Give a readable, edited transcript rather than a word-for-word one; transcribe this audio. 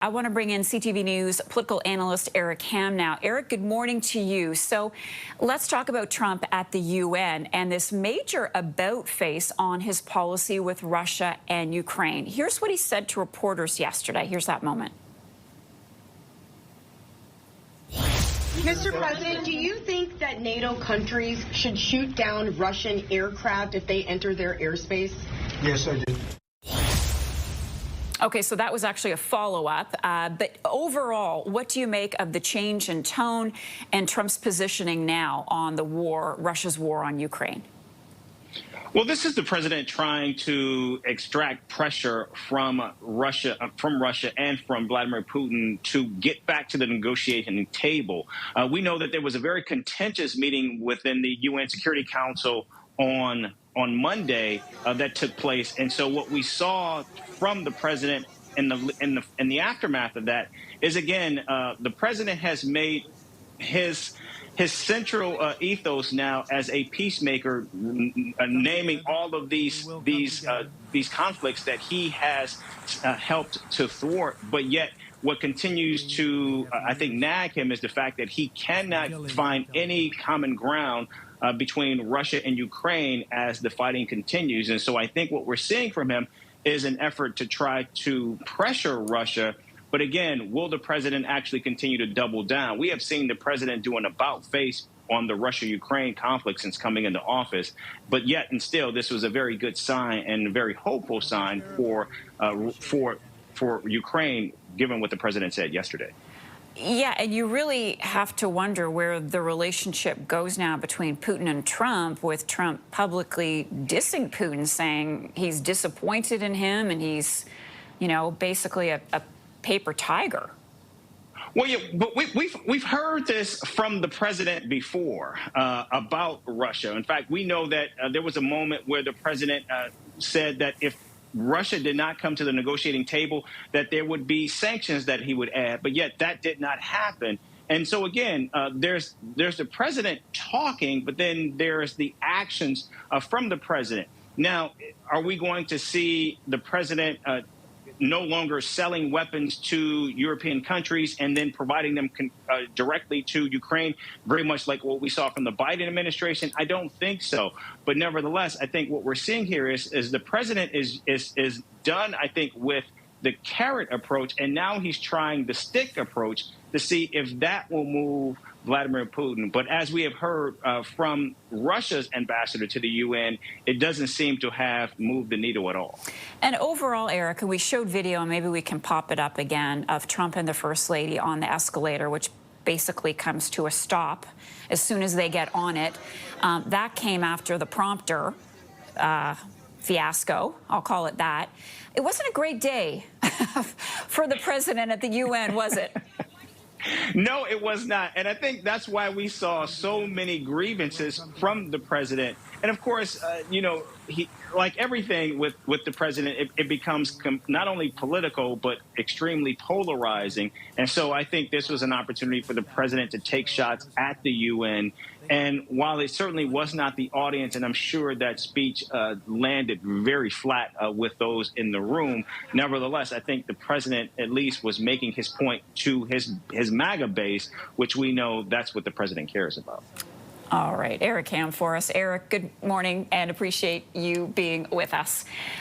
I want to bring in CTV News political analyst Eric Ham now. Eric, good morning to you. So let's talk about Trump at the UN and this major about-face on his policy with Russia and Ukraine. Here's what he said to reporters yesterday. Here's that moment. Mr. President, do you think that NATO countries should shoot down Russian aircraft if they enter their airspace? Yes, I do. Okay, so that was actually a follow-up. But overall, what do you make of the change in tone and Trump's positioning now on the war, Russia's war on Ukraine? Well, this is the president trying to extract pressure from Russia and from Vladimir Putin to get back to the negotiating table. We know that there was a very contentious meeting within the UN Security Council on Monday that took place, and so what we saw from the president in the aftermath of that is, again, the president has made his central ethos now as a peacemaker, naming all of these conflicts that he has helped to thwart, but yet what continues to, I think, nag him is the fact that he cannot find any common ground between Russia and Ukraine as the fighting continues. And so I think what we're seeing from him is an effort to try to pressure Russia. But again, will the president actually continue to double down? We have seen the president do an about-face on the Russia-Ukraine conflict since coming into office. But yet and still, this was a very good sign and a very hopeful sign for Ukraine, given what the president said yesterday. Yeah, and you really have to wonder where the relationship goes now between Putin and Trump, with Trump publicly dissing Putin, saying he's disappointed in him and he's, you know, basically a paper tiger. Well, yeah, but we've heard this from the president before about Russia. In fact, we know that there was a moment where the president said that if Russia did not come to the negotiating table, that there would be sanctions that he would add, but yet that did not happen. And so again, there's the president talking, but then there's the actions from the president. Now, are we going to see the president no longer selling weapons to European countries and then providing them directly to Ukraine, very much like what we saw from the Biden administration? I don't think so. But nevertheless, I think what we're seeing here is the president is done, I think, with the carrot approach, and now he's trying the stick approach to see if that will move Vladimir Putin. But as we have heard from Russia's ambassador to the UN, it doesn't seem to have moved the needle at all. And overall, Eric, we showed video, and maybe we can pop it up again, of Trump and the First Lady on the escalator, which basically comes to a stop as soon as they get on it. That came after the prompter fiasco, I'll call it that. It wasn't a great day for the president at the UN, was it? No, it was not. And I think that's why we saw so many grievances from the president. And of course, you know, he, like everything with the president, it becomes not only political, but extremely polarizing. And so I think this was an opportunity for the president to take shots at the UN. And while it certainly was not the audience, and I'm sure that speech landed very flat with those in the room, nevertheless, I think the president at least was making his point to his MAGA base, which we know that's what the president cares about. All right, Eric Ham for us. Eric, good morning, and appreciate you being with us.